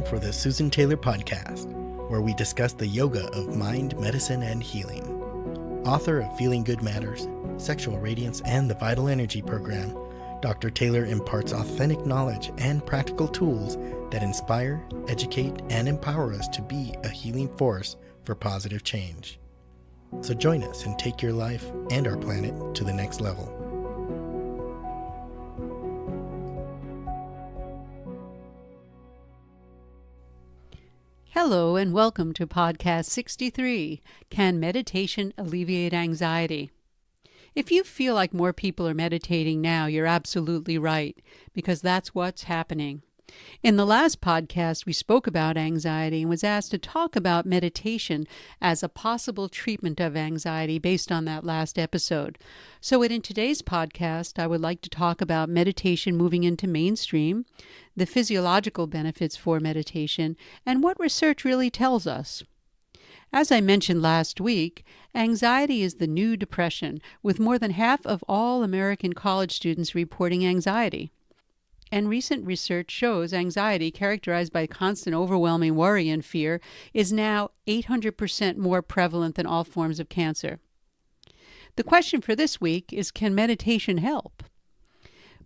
for the Susan Taylor Podcast, where we discuss the yoga of mind, medicine, and healing. Author of Feeling Good Matters, Sexual Radiance, and the Vital Energy Program, Dr. Taylor imparts authentic knowledge and practical tools that inspire, educate, and empower us to be a healing force for positive change. So join us and take your life and our planet to the next level. Hello and welcome to Podcast 63, Can Meditation Alleviate Anxiety? If you feel like more people are meditating now, you're absolutely right, because that's what's happening. In the last podcast, we spoke about anxiety and was asked to talk about meditation as a possible treatment of anxiety based on that last episode. So in today's podcast, I would like to talk about meditation moving into mainstream, the physiological benefits for meditation, and what research really tells us. As I mentioned last week, anxiety is the new depression, with more than half of all American college students reporting anxiety. And recent research shows anxiety, characterized by constant overwhelming worry and fear, is now 800% more prevalent than all forms of cancer. The question for this week is, can meditation help?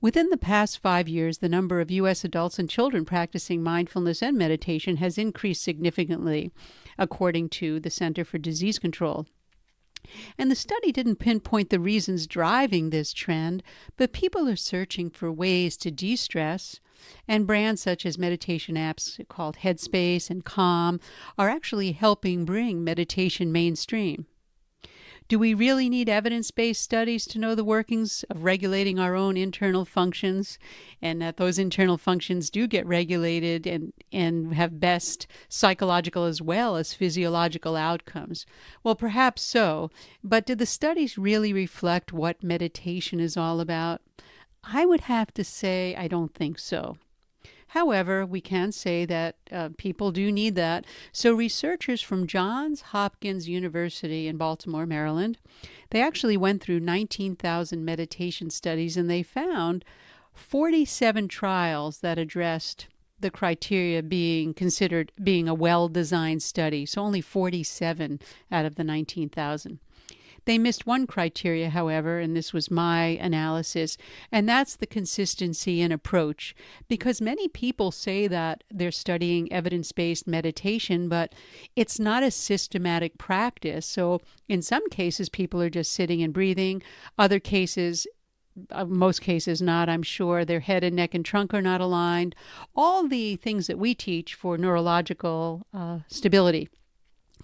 Within the past 5 years, the number of U.S. adults and children practicing mindfulness and meditation has increased significantly, according to the Center for Disease Control. And the study didn't pinpoint the reasons driving this trend, but people are searching for ways to de-stress, and brands such as meditation apps called Headspace and Calm are actually helping bring meditation mainstream. Do we really need evidence-based studies to know the workings of regulating our own internal functions, and that those internal functions do get regulated and have best psychological as well as physiological outcomes? Well, perhaps so, but do the studies really reflect what meditation is all about? I would have to say I don't think so. However, we can say that people do need that. So researchers from Johns Hopkins University in Baltimore, Maryland, they actually went through 19,000 meditation studies, and they found 47 trials that addressed the criteria being considered being a well-designed study. So only 47 out of the 19,000. They missed one criteria, however, and this was my analysis, and that's the consistency in approach. Because many people say that they're studying evidence-based meditation, but it's not a systematic practice. So in some cases, people are just sitting and breathing. Other cases, most cases not, I'm sure. Their head and neck and trunk are not aligned. All the things that we teach for neurological stability.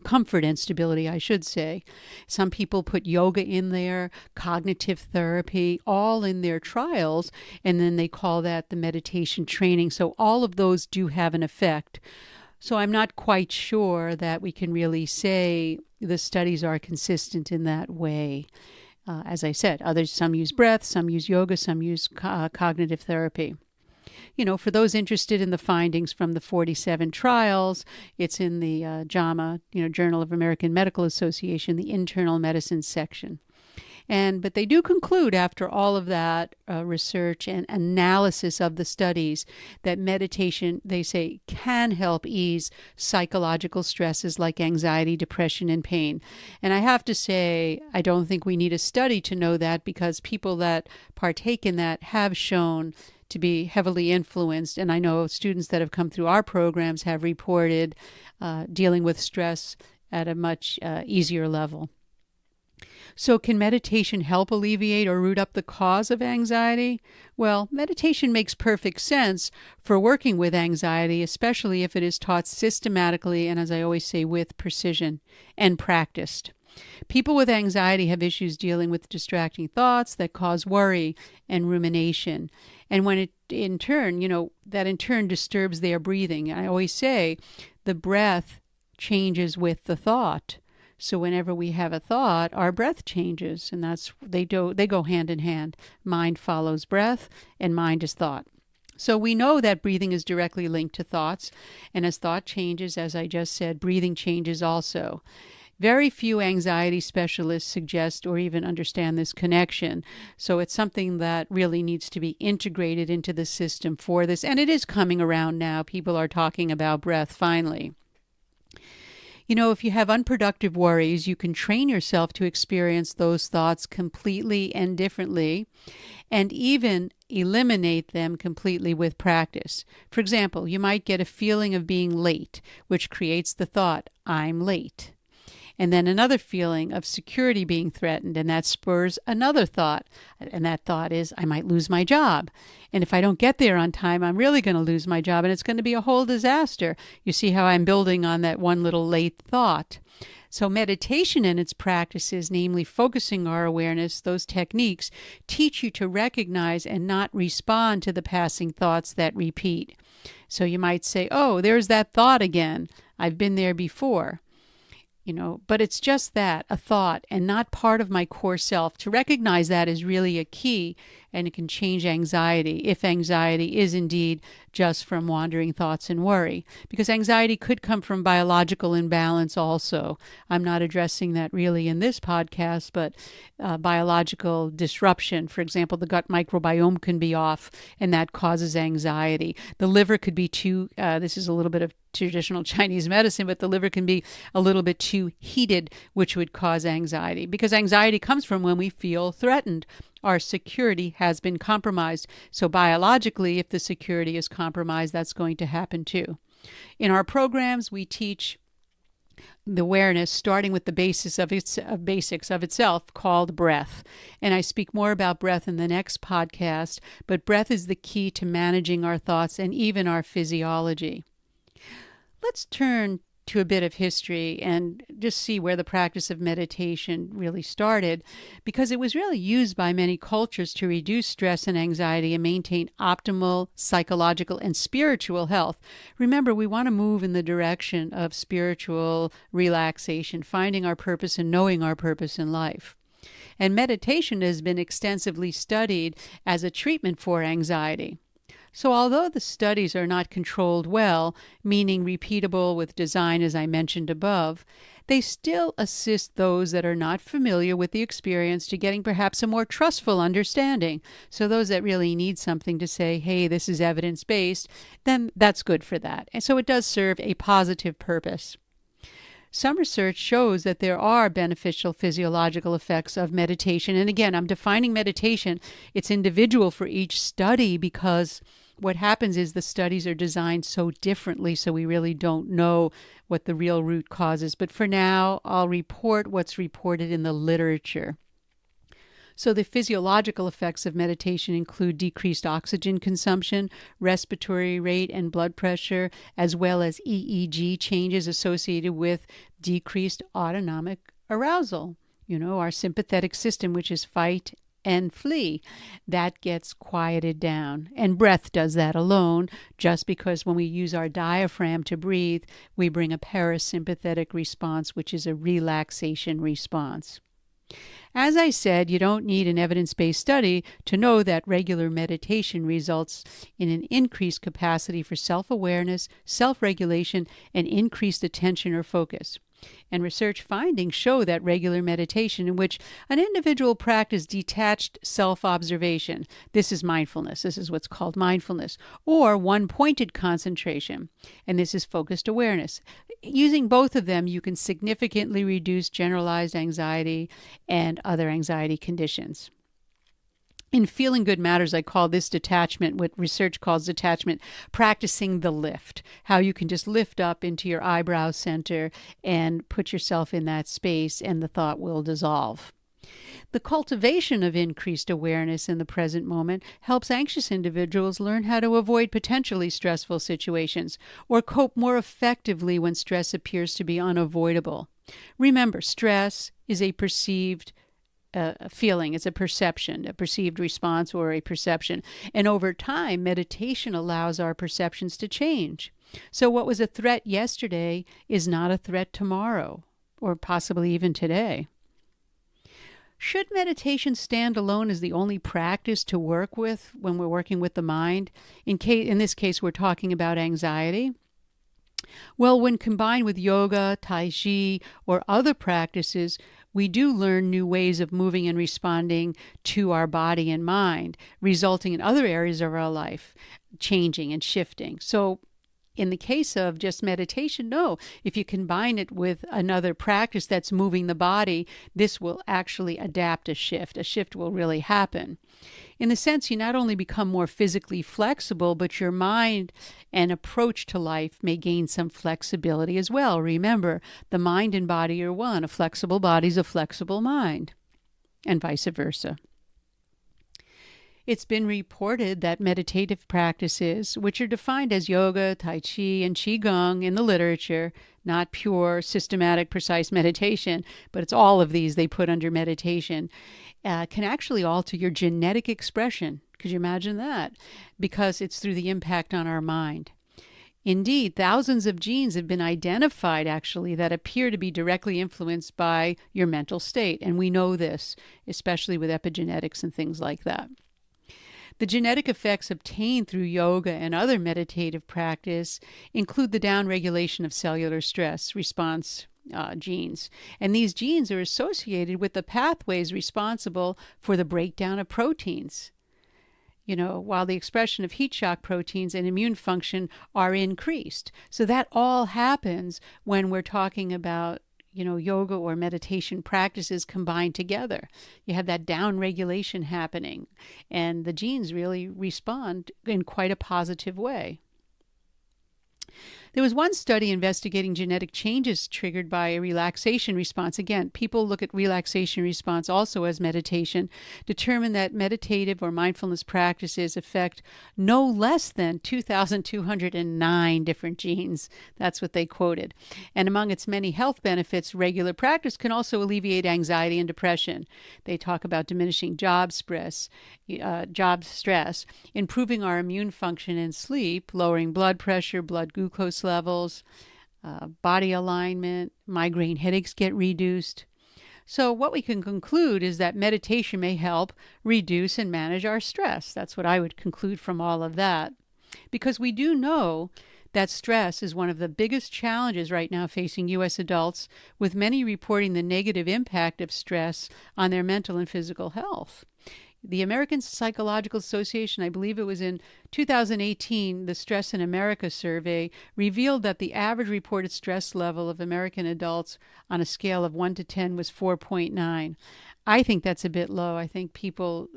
Comfort and stability, I should say. Some people put yoga in there, cognitive therapy, all in their trials, and then they call that the meditation training. So all of those do have an effect. So I'm not quite sure that we can really say the studies are consistent in that way. As I said, some use breath, some use yoga, some use cognitive therapy. You know, for those interested in the findings from the 47 trials, it's in the JAMA, Journal of American Medical Association, the internal medicine section. But they do conclude after all of that research and analysis of the studies that meditation, they say, can help ease psychological stresses like anxiety, depression, and pain. And I have to say, I don't think we need a study to know that, because people that partake in that have shown to be heavily influenced. And I know students that have come through our programs have reported dealing with stress at a much easier level. So can meditation help alleviate or root up the cause of anxiety? Well, meditation makes perfect sense for working with anxiety, especially if it is taught systematically and, as I always say, with precision and practiced. People with anxiety have issues dealing with distracting thoughts that cause worry and rumination. And when it in turn, that in turn disturbs their breathing. I always say the breath changes with the thought. So whenever we have a thought, our breath changes, and they go hand in hand. Mind follows breath, and mind is thought. So we know that breathing is directly linked to thoughts, and as thought changes, as I just said, breathing changes also. Very few anxiety specialists suggest or even understand this connection. So it's something that really needs to be integrated into the system for this. And it is coming around now. People are talking about breath finally. You know, if you have unproductive worries, you can train yourself to experience those thoughts completely and differently, and even eliminate them completely with practice. For example, you might get a feeling of being late, which creates the thought, I'm late. And then another feeling of security being threatened, and that spurs another thought. And that thought is, I might lose my job. And if I don't get there on time, I'm really going to lose my job, and it's going to be a whole disaster. You see how I'm building on that one little late thought. So meditation and its practices, namely focusing our awareness, those techniques, teach you to recognize and not respond to the passing thoughts that repeat. So you might say, oh, there's that thought again. I've been there before. But it's just that, a thought, and not part of my core self. To recognize that is really a key, and it can change anxiety, if anxiety is indeed just from wandering thoughts and worry. Because anxiety could come from biological imbalance also. I'm not addressing that really in this podcast, but biological disruption. For example, the gut microbiome can be off, and that causes anxiety. The liver could be this is a little bit of traditional Chinese medicine, but the liver can be a little bit too heated, which would cause anxiety. Because anxiety comes from when we feel threatened. Our security has been compromised. So biologically, if the security is compromised, that's going to happen too. In our programs, we teach the awareness starting with the basics of itself, called breath. And I speak more about breath in the next podcast, but breath is the key to managing our thoughts and even our physiology. Let's turn to a bit of history and just see where the practice of meditation really started, because it was really used by many cultures to reduce stress and anxiety and maintain optimal psychological and spiritual health. Remember, we want to move in the direction of spiritual relaxation, finding our purpose and knowing our purpose in life. And meditation has been extensively studied as a treatment for anxiety. So although the studies are not controlled well, meaning repeatable with design as I mentioned above, they still assist those that are not familiar with the experience to getting perhaps a more trustful understanding. So those that really need something to say, hey, this is evidence-based, then that's good for that. And so it does serve a positive purpose. Some research shows that there are beneficial physiological effects of meditation. And again, I'm defining meditation. It's individual for each study, because what happens is the studies are designed so differently, so we really don't know what the real root cause is. But for now, I'll report what's reported in the literature. So the physiological effects of meditation include decreased oxygen consumption, respiratory rate and blood pressure, as well as EEG changes associated with decreased autonomic arousal. Our sympathetic system, which is fight and flee, that gets quieted down. And breath does that alone, just because when we use our diaphragm to breathe, we bring a parasympathetic response, which is a relaxation response. As I said, you don't need an evidence-based study to know that regular meditation results in an increased capacity for self-awareness, self-regulation, and increased attention or focus. And research findings show that regular meditation in which an individual practices detached self-observation, this is mindfulness, this is what's called mindfulness, or one-pointed concentration, and this is focused awareness. Using both of them, you can significantly reduce generalized anxiety and other anxiety conditions. In Feeling Good Matters, I call this detachment, what research calls detachment, practicing the lift, how you can just lift up into your eyebrow center and put yourself in that space, and the thought will dissolve. The cultivation of increased awareness in the present moment helps anxious individuals learn how to avoid potentially stressful situations or cope more effectively when stress appears to be unavoidable. Remember, stress is a perceived feeling. It's a perception, a perceived response or a perception. And over time, meditation allows our perceptions to change. So what was a threat yesterday is not a threat tomorrow, or possibly even today. Should meditation stand alone as the only practice to work with when we're working with the mind? In this case, we're talking about anxiety. Well, when combined with yoga, tai chi, or other practices, we do learn new ways of moving and responding to our body and mind, resulting in other areas of our life changing and shifting. So, in the case of just meditation, no. If you combine it with another practice that's moving the body, this will actually adapt a shift. A shift will really happen. In the sense, you not only become more physically flexible, but your mind and approach to life may gain some flexibility as well. Remember, the mind and body are one. A flexible body is a flexible mind, and vice versa. It's been reported that meditative practices, which are defined as yoga, tai chi, and qigong in the literature, not pure, systematic, precise meditation, but it's all of these they put under meditation, can actually alter your genetic expression. Could you imagine that? Because it's through the impact on our mind. Indeed, thousands of genes have been identified actually that appear to be directly influenced by your mental state. And we know this, especially with epigenetics and things like that. The genetic effects obtained through yoga and other meditative practice include the downregulation of cellular stress response genes. And these genes are associated with the pathways responsible for the breakdown of proteins. While the expression of heat shock proteins and immune function are increased. So that all happens when we're talking about yoga or meditation practices combined together. You have that down regulation happening, and the genes really respond in quite a positive way. There was one study investigating genetic changes triggered by a relaxation response. Again, people look at relaxation response also as meditation, determined that meditative or mindfulness practices affect no less than 2,209 different genes. That's what they quoted. And among its many health benefits, regular practice can also alleviate anxiety and depression. They talk about diminishing job stress, improving our immune function and sleep, lowering blood pressure, blood glucose levels, body alignment, migraine headaches get reduced. So what we can conclude is that meditation may help reduce and manage our stress. That's what I would conclude from all of that. Because we do know that stress is one of the biggest challenges right now facing U.S. adults, with many reporting the negative impact of stress on their mental and physical health. The American Psychological Association, I believe it was in 2018, the Stress in America survey revealed that the average reported stress level of American adults on a scale of 1 to 10 was 4.9. I think that's a bit low. I think people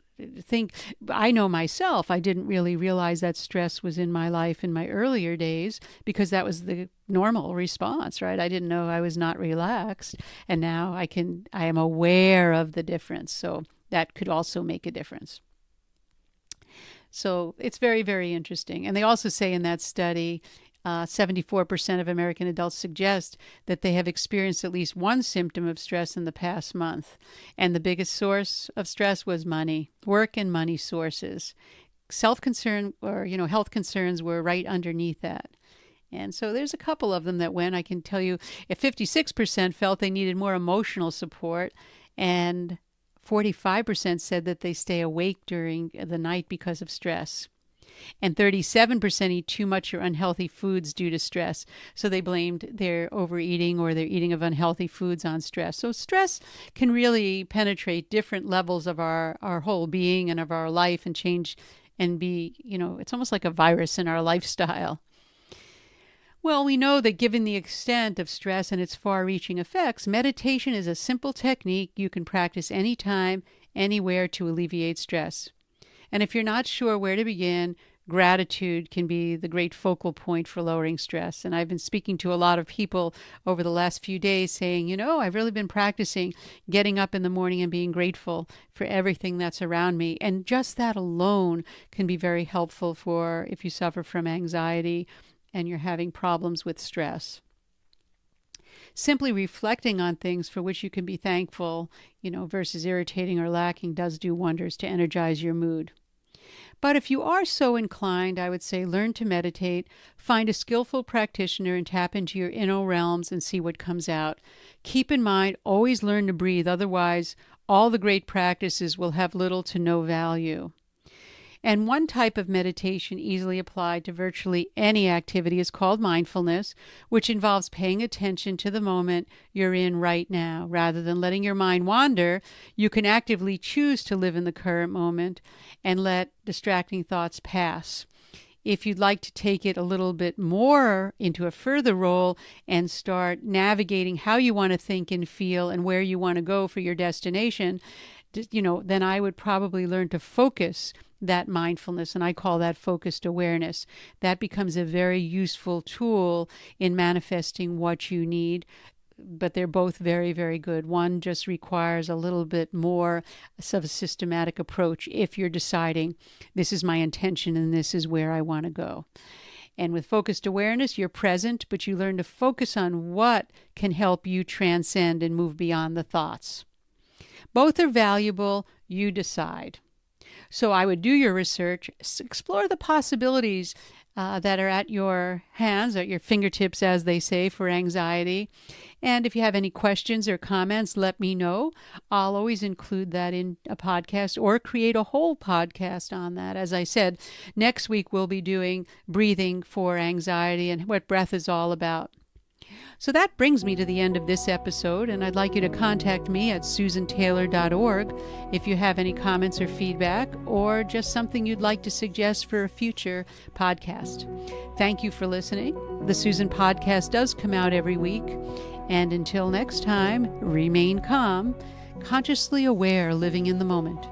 think, I know myself, I didn't really realize that stress was in my life in my earlier days because that was the normal response, right? I didn't know I was not relaxed. And now I am aware of the difference. So that could also make a difference. So it's very, very interesting. And they also say in that study, 74% of American adults suggest that they have experienced at least one symptom of stress in the past month. And the biggest source of stress was money, work and money sources. Self-concern or, health concerns were right underneath that. And so there's a couple of them that went. I can tell you, if 56% felt they needed more emotional support, and 45% said that they stay awake during the night because of stress. And 37% eat too much or unhealthy foods due to stress. So they blamed their overeating or their eating of unhealthy foods on stress. So stress can really penetrate different levels of our whole being and of our life and change and be, it's almost like a virus in our lifestyle. Well, we know that given the extent of stress and its far-reaching effects, meditation is a simple technique you can practice anytime, anywhere to alleviate stress. And if you're not sure where to begin, gratitude can be the great focal point for lowering stress. And I've been speaking to a lot of people over the last few days saying, I've really been practicing getting up in the morning and being grateful for everything that's around me. And just that alone can be very helpful for if you suffer from anxiety and you're having problems with stress. Simply reflecting on things for which you can be thankful, versus irritating or lacking does do wonders to energize your mood. But if you are so inclined, I would say learn to meditate, find a skillful practitioner and tap into your inner realms and see what comes out. Keep in mind, always learn to breathe. Otherwise, all the great practices will have little to no value. And one type of meditation easily applied to virtually any activity is called mindfulness, which involves paying attention to the moment you're in right now. Rather than letting your mind wander, you can actively choose to live in the current moment and let distracting thoughts pass. If you'd like to take it a little bit more into a further role and start navigating how you want to think and feel and where you want to go for your destination, then I would probably learn to focus that mindfulness, and I call that focused awareness. That becomes a very useful tool in manifesting what you need, but they're both very, very good. One just requires a little bit more of a systematic approach if you're deciding this is my intention and this is where I want to go. And with focused awareness, you're present, but you learn to focus on what can help you transcend and move beyond the thoughts. Both are valuable. You decide. So I would do your research, explore the possibilities that are at your hands, at your fingertips, as they say, for anxiety. And if you have any questions or comments, let me know. I'll always include that in a podcast or create a whole podcast on that. As I said, next week we'll be doing breathing for anxiety and what breath is all about. So that brings me to the end of this episode, and I'd like you to contact me at susantaylor.org if you have any comments or feedback, or just something you'd like to suggest for a future podcast. Thank you for listening. The Susan Podcast does come out every week, and until next time, remain calm, consciously aware, living in the moment.